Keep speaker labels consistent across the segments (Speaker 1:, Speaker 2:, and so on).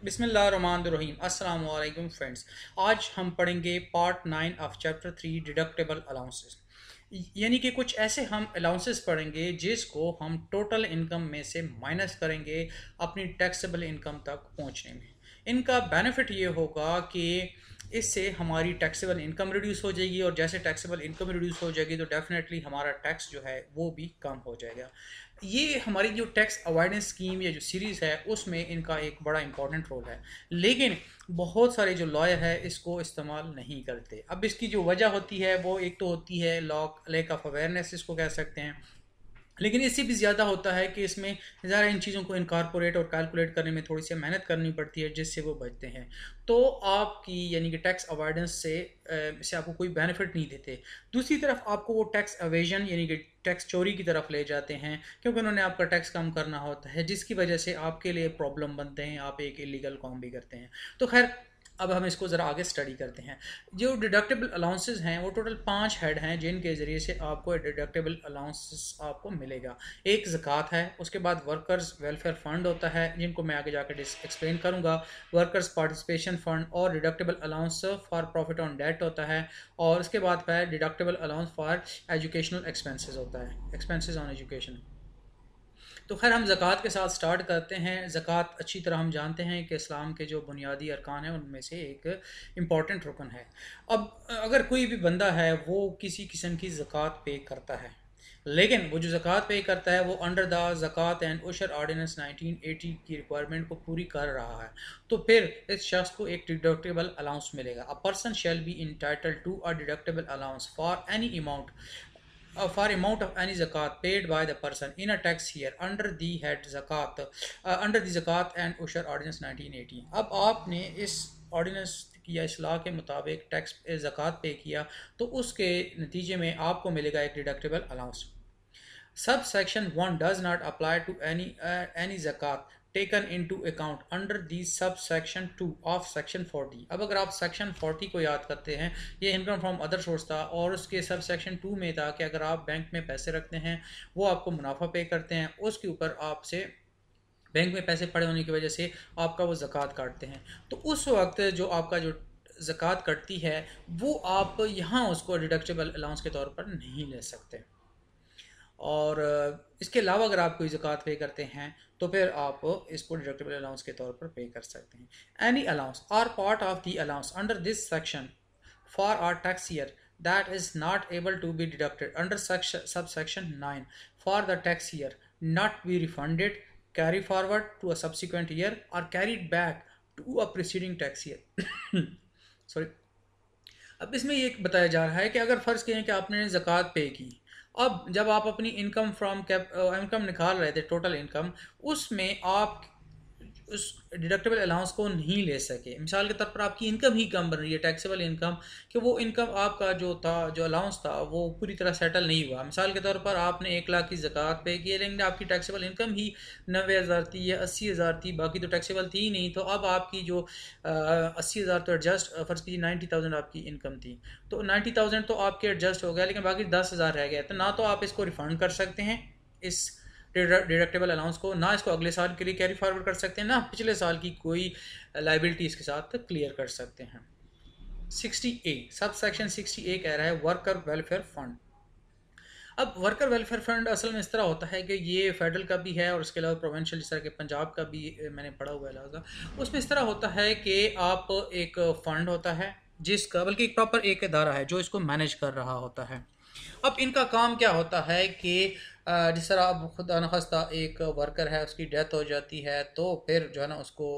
Speaker 1: बिस्मिल्लाहिर्रहमानिर्रहीम। अस्सलाम वालेकुम फ्रेंड्स। आज हम पढ़ेंगे part 9 of chapter 3 deductible allowances. यानी कि कुछ ऐसे हम अलाउंसेस पढ़ेंगे जिसको हम टोटल इनकम में से माइनस करेंगे अपनी टैक्सेबल इनकम तक पहुंचने में। इनका बेनिफिट ये होगा कि इससे हमारी टैक्सेबल इनकम रिड्यूस हो जाएगी, और जैसे टैक्सेबल इनकम रिड्यूस हो जाएगी तो डेफिनेटली हमारा टैक्स जो है वो भी कम हो जाएगा। ये हमारी जो टैक्स अवॉइडेंस स्कीम या जो सीरीज़ है उसमें इनका एक बड़ा इंपॉर्टेंट रोल है, लेकिन बहुत सारे जो लॉयर है इसको इस्तेमाल नहीं करते। अब इसकी जो वजह होती है वो एक तो होती है लैक ऑफ अवेयरनेस, इसको कह सकते हैं, लेकिन इससे भी ज़्यादा होता है कि इसमें ज़रा इन चीज़ों को इनकॉर्पोरेट और कैलकुलेट करने में थोड़ी सी मेहनत करनी पड़ती है जिससे वो बचते हैं। तो आपकी यानी कि टैक्स अवॉइडेंस से आपको कोई बेनिफिट नहीं देते। दूसरी तरफ आपको वो टैक्स एवेजन यानी कि टैक्स चोरी की तरफ ले जाते हैं, क्योंकि उन्होंने आपका टैक्स कम करना होता है जिसकी वजह से आपके लिए प्रॉब्लम बनते हैं, आप एक इलीगल काम भी करते हैं। तो खैर, अब हम इसको ज़रा आगे स्टडी करते हैं। जो डिडक्टेबल अलाउंसेस हैं वो टोटल 5 हेड हैं जिनके ज़रिए से आपको डिडक्टेबल अलाउंसेस आपको मिलेगा। एक ज़कात है, उसके बाद वर्कर्स वेलफेयर फ़ंड होता है जिनको मैं आगे जाकर एक्सप्लेन करूँगा, वर्कर्स पार्टिसिपेशन फ़ंड और deductible allowance for profit on debt होता है, और उसके बाद फिर deductible allowance for educational expenses होता है, एक्सपेंसेस ऑन एजुकेशन। तो खैर, हम ज़कात के साथ स्टार्ट करते हैं। ज़कात अच्छी तरह हम जानते हैं कि इस्लाम के जो बुनियादी अरकान हैं उनमें से एक इम्पॉर्टेंट रुकन है। अब अगर कोई भी बंदा है वो किसी किस्म की ज़कात पे करता है, लेकिन वो जो ज़कात पे करता है वो अंडर द ज़कात एंड उशर ऑर्डिनेंस 1980 की रिक्वायरमेंट को पूरी कर रहा है, तो फिर इस शख्स को एक डिडक्टेबल अलाउंस मिलेगा। A person shall be entitled to a deductible allowance for any amount for amount of any zakat paid by the person in a tax year under the head zakat under the zakat and ushur ordinance 1980। अब आपने इस ordinance या इस्लाह के मुताबिक tax ज़कात पे किया तो उसके नतीजे में आपको मिलेगा एक deductible allowance. Sub section 1 does not apply to any ज़कात taken into account under the sub section 2 of section 40। अब अगर आप सेक्शन 40 को याद करते हैं, ये इनकम फ्रॉम अदर सोर्स था, और उसके सब सेक्शन 2 में था कि अगर आप बैंक में पैसे रखते हैं वो आपको मुनाफा पे करते हैं, उसके ऊपर आपसे बैंक में पैसे पड़े होने की वजह से आपका वो ज़कात काटते हैं। तो उस वक्त जो आपका जो ज़कात कटती है वो आप यहाँ उसको डिडक्टेबल अलाउंस के तौर पर नहीं ले सकते। और इसके अलावा अगर आप कोई ज़कात पे करते हैं तो फिर आप इसको डिडक्टेबल अलाउंस के तौर पर पे कर सकते हैं। Any allowance or part of the allowance under this section for our tax year that is not able to be deducted under sub section 9 for the tax year not be refunded carry forward to a subsequent year और carried back to a preceding tax year. Sorry. अब इसमें ये बताया जा रहा है कि अगर फ़र्ज़ करें कि आपने ज़कात पे की, अब जब आप अपनी इनकम फ्रॉम इनकम निकाल रहे थे, टोटल इनकम, उसमें आप उस डिडक्टेबल अलाउंस को नहीं ले सके। मिसाल के तौर पर आपकी इनकम ही कम बन रही है, टैक्सेबल इनकम, कि वो इनकम आपका जो था, जो अलाउंस था, वो पूरी तरह सेटल नहीं हुआ। मिसाल के तौर पर आपने 1 लाख की ज़कात पे की, लेकिन आपकी टैक्सेबल इनकम ही 90,000 थी या 80,000 थी, बाकी तो टैक्सेबल थी ही नहीं। तो अब आपकी जो 80,000 तो एडजस्ट, फ़र्ज़ कीजिए 90,000 आपकी इनकम थी, तो 90,000 तो आपके एडजस्ट हो गया, लेकिन बाकी 10,000 रह गया। तो ना तो आप इसको रिफ़ंड कर सकते हैं इस डिडक्टेबल अलाउंस को, ना इसको अगले साल के लिए कैरी फॉरवर्ड कर सकते हैं, ना पिछले साल की कोई लाइबिलिटी इसके साथ क्लियर कर सकते हैं। 60A, सब सेक्शन 60A कह रहा है वर्कर वेलफेयर फंड। अब वर्कर वेलफेयर फंड असल में इस तरह होता है कि ये फेडरल का भी है और उसके अलावा प्रोविंशियल, जिस तरह के पंजाब का भी मैंने पढ़ा हुआ है लिहाजा उसमें इस तरह होता है कि आप एक फ़ंड होता है जिसका, बल्कि एक प्रॉपर एक इदारा है जो इसको मैनेज कर रहा होता है। अब इनका काम क्या होता है कि जिस तरह अब खुदा न खास्ता एक वर्कर है, उसकी डेथ हो जाती है, तो फिर जो है ना उसको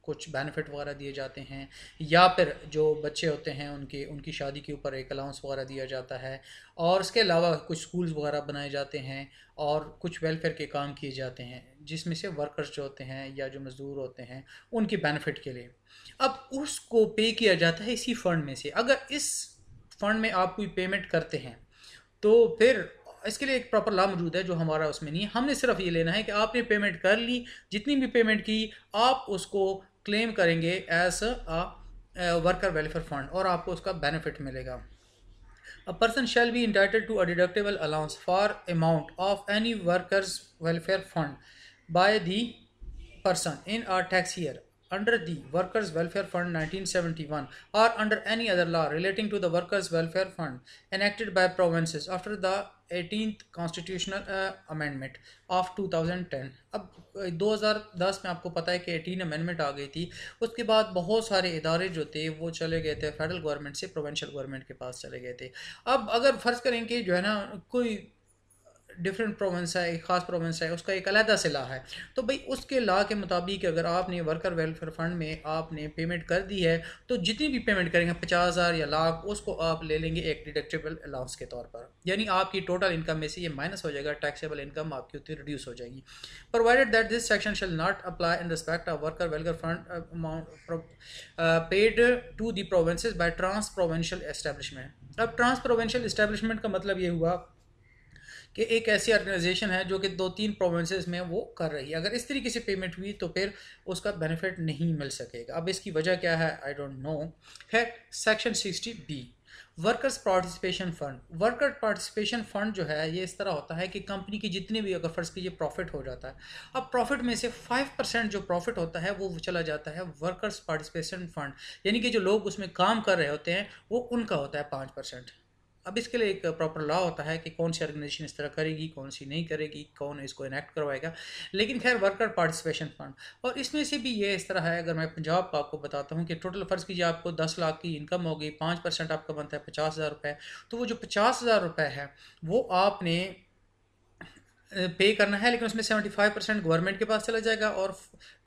Speaker 1: कुछ बेनिफिट वगैरह दिए जाते हैं, या फिर जो बच्चे होते हैं उनकी शादी के ऊपर एक अलाउंस वगैरह दिया जाता है, और इसके अलावा कुछ स्कूल्स वगैरह बनाए जाते हैं और कुछ वेलफेयर के काम किए जाते हैं जिसमें से वर्कर्स जो होते हैं या जो मज़दूर होते हैं उनकी बेनिफिट के लिए। अब उसको पे किया जाता है इसी फंड में से। अगर इस फंड में आप कोई पेमेंट करते हैं तो फिर इसके लिए एक प्रॉपर लॉ मौजूद है जो हमारा उसमें नहीं है। हमने सिर्फ ये लेना है कि आपने पेमेंट कर ली, जितनी भी पेमेंट की आप उसको क्लेम करेंगे as a worker welfare fund और आपको उसका बेनिफिट मिलेगा। A person shall be entitled to a deductible allowance for amount of any workers welfare fund by the person in a tax year under the Workers' Welfare Fund 1971 or under any other law relating to the Workers' Welfare Fund enacted by provinces after the 18th Constitutional Amendment of 2010। अब 2010 में आपको पता है कि 18 amendment आ गई थी, उसके बाद बहुत सारे इदारे जो थे वो चले गए थे फेडरल गवर्नमेंट से प्रोविंशियल गवर्नमेंट के पास चले गए थे। अब अगर फ़र्ज़ करें कि जो है ना कोई डिफरेंट प्रोविंस है, एक ख़ास प्रोविंस है, उसका एक अलहदा से ला है, तो भाई उसके ला के मुताबिक अगर आपने वर्कर वेलफेयर फ़ंड में आपने पेमेंट कर दी है तो जितनी भी पेमेंट करेंगे 50,000 या लाख, उसको आप ले लेंगे एक डिडक्टेबल अलाउंस के तौर पर, यानी आपकी टोटल इनकम में से ये माइनस हो जाएगा, टैक्सेबल इनकम आपकी उतनी रिड्यूस हो जाएगी। Provided that this section shall not apply in respect of worker welfare fund amount paid to the provinces by trans provincial establishment. अब ट्रांस प्रोविंशियल एस्टेब्लिशमेंट का मतलब ये हुआ कि एक ऐसी ऑर्गेनाइजेशन है जो कि 2-3 प्रोविंसेस में वो कर रही है, अगर इस तरीके से पेमेंट हुई तो फिर उसका बेनिफिट नहीं मिल सकेगा। अब इसकी वजह क्या है, आई डोंट नो। है section 60B workers participation fund. Worker participation fund जो है ये इस तरह होता है कि कंपनी की जितने भी, अगर फ़र्ज़ कीजिए प्रॉफिट हो जाता है, अब प्रॉफिट में से 5% जो प्रॉफिट होता है वो चला जाता है वर्कर्स पार्टिसिपेशन फ़ंड, यानी कि जो लोग उसमें काम कर रहे होते हैं वो उनका होता है 5%। अब इसके लिए एक प्रॉपर लॉ होता है कि कौन सी ऑर्गेनाइजेशन इस तरह करेगी, कौन सी नहीं करेगी, कौन इसको इनेक्ट करवाएगा, लेकिन खैर वर्कर पार्टिसिपेशन फ़ंड। और इसमें से भी ये इस तरह है, अगर मैं पंजाब का आपको बताता हूँ कि टोटल फ़र्ज़ कीजिए आपको 10 लाख की इनकम हो गई, 5% आपका बनता है 50,000 रुपये, तो वो जो 50,000 रुपये है वो आपने पे करना है, लेकिन उसमें 75% गवर्नमेंट के पास चला जाएगा और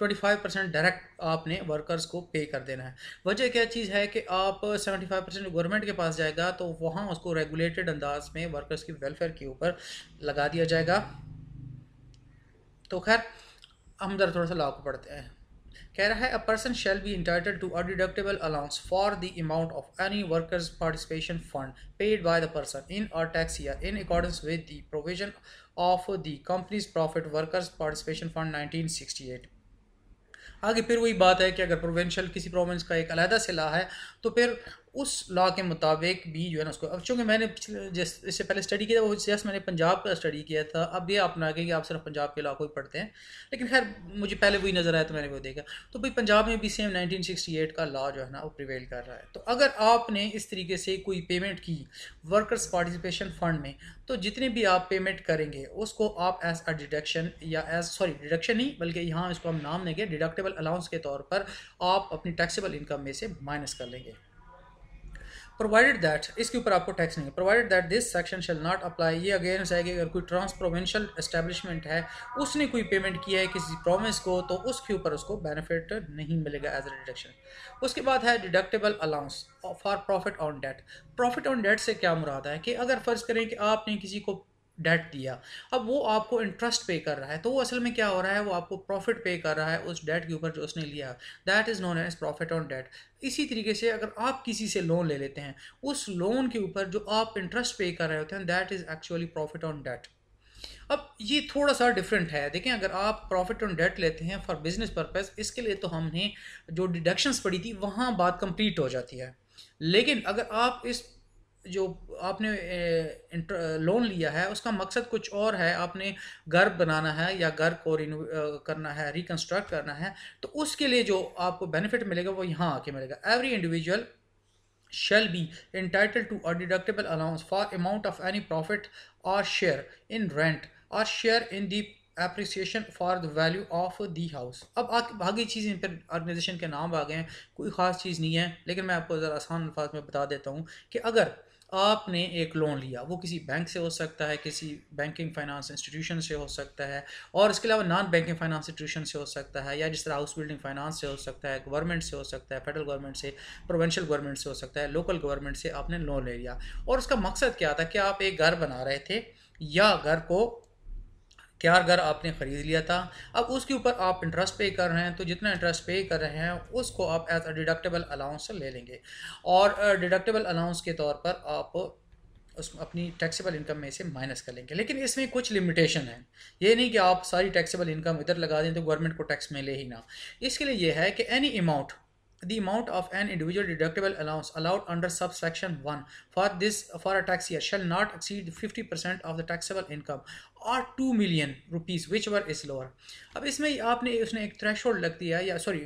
Speaker 1: 25% डायरेक्ट आपने वर्कर्स को पे कर देना है। वजह क्या चीज़ है कि आप 75% गवर्नमेंट के पास जाएगा तो वहाँ उसको रेगुलेटेड अंदाज में वर्कर्स की वेलफेयर के ऊपर लगा दिया जाएगा। तो खैर हम ज़रा थोड़ा सा लॉ को पढ़ते हैं। कह रहा है a person shall be entitled to a deductible allowance for the amount of any workers participation fund paid by the person in a tax year in accordance with the provision of the companies profit workers participation fund 1968। आगे फिर वही बात है कि अगर provincial किसी province का एक अलहदा से ला है तो फिर उस लॉ के मुताबिक भी जो है ना उसको, अब चूँकि मैंने इससे पहले स्टडी किया वो जस्ट मैंने पंजाब का स्टडी किया था, अब ये अपना आगे कि आप सिर्फ पंजाब के लॉ को ही पढ़ते हैं, लेकिन खैर मुझे पहले वही नज़र आया तो मैंने वो देखा, तो भाई पंजाब में भी सेम 1968 का लॉ जो है ना वो प्रिवेल कर रहा है। तो अगर आपने इस तरीके से कोई पेमेंट की वर्कर्स पार्टिसिपेशन फंड में, तो जितने भी आप पेमेंट करेंगे उसको आप एज अ डिडक्शन या डिडक्शन नहीं बल्कि यहाँ इसको हम नाम देंगे डिडक्टेबल अलाउंस के तौर पर आप अपनी टैक्सेबल इनकम में से माइनस कर लेंगे। प्रोवाइडेड दैट, इसके ऊपर आपको टैक्स नहीं है। Provided that this section shall not apply, ये अगेन है कि अगर कोई ट्रांस प्रोविंशियल एस्टेब्लिशमेंट है उसने कोई पेमेंट किया है किसी प्रोविंस को तो उसके ऊपर उसको बेनिफिट नहीं मिलेगा एज अ डिडक्शन। उसके बाद है deductible allowance for profit on debt. Profit on debt से क्या मुराद है कि अगर फ़र्ज़ करें कि आपने किसी को डेट दिया, अब वो आपको इंटरेस्ट पे कर रहा है, तो वो असल में क्या हो रहा है, वो आपको प्रॉफिट पे कर रहा है उस डेट के ऊपर जो उसने लिया, that is known as profit on debt. इसी तरीके से अगर आप किसी से लोन ले लेते हैं, उस लोन के ऊपर जो आप इंटरेस्ट पे कर रहे होते हैं, that is actually profit on debt. अब ये थोड़ा सा डिफरेंट है, देखें अगर आप प्रॉफिट ऑन डेट लेते हैं फॉर बिजनेस पर्पस, इसके लिए तो हमने जो डिडक्शंस पढ़ी थी वहाँ बात कंप्लीट हो जाती है, लेकिन अगर आप इस जो आपने लोन लिया है उसका मकसद कुछ और है, आपने घर बनाना है या घर को करना है, रिकंस्ट्रक्ट करना है, तो उसके लिए जो आपको बेनिफिट मिलेगा वो यहाँ आके मिलेगा। Every individual shall be entitled to a deductible allowance for amount of any profit or share in rent or share in the appreciation for the value of the house। अब आगे चीज़ें फिर ऑर्गेनाइजेशन के नाम आ गए हैं, कोई ख़ास चीज़ नहीं है, लेकिन मैं आपको ज़रा आसान अल्फाज में बता देता हूँ कि अगर आपने एक लोन लिया, वो किसी बैंक से हो सकता है, किसी बैंकिंग फाइनेंस इंस्टीट्यूशन से हो सकता है, और इसके अलावा नॉन बैंकिंग फाइनेंस इंस्टीट्यूशन से हो सकता है, या जिस तरह हाउस बिल्डिंग फाइनेंस से हो सकता है, गवर्नमेंट से हो सकता है, फेडरल गवर्नमेंट से, प्रोविंशियल गवर्नमेंट से हो सकता है, लोकल गवर्नमेंट से आपने लोन ले लिया, और उसका मकसद क्या था कि आप एक घर बना रहे थे या घर को तैयार घर आपने ख़रीद लिया था, अब उसके ऊपर आप इंटरेस्ट पे कर रहे हैं, तो जितना इंटरेस्ट पे कर रहे हैं उसको आप एज अ डिडक्टेबल अलाउंस ले लेंगे, और डिडक्टेबल अलाउंस के तौर पर आप उस अपनी टैक्सेबल इनकम में से माइनस कर लेंगे। लेकिन इसमें कुछ लिमिटेशन है, ये नहीं कि आप सारी टैक्सेबल इनकम इधर लगा दें तो गवर्नमेंट को टैक्स मिले ही ना। इसके लिए ये है कि any amount the amount of an individual deductible allowance allowed under subsection 1 for a tax year shall not exceed 50% of the taxable income or 2 million rupees whichever is lower। अब इसमें आपने उसने एक थ्रेशोल्ड लग दिया, या सॉरी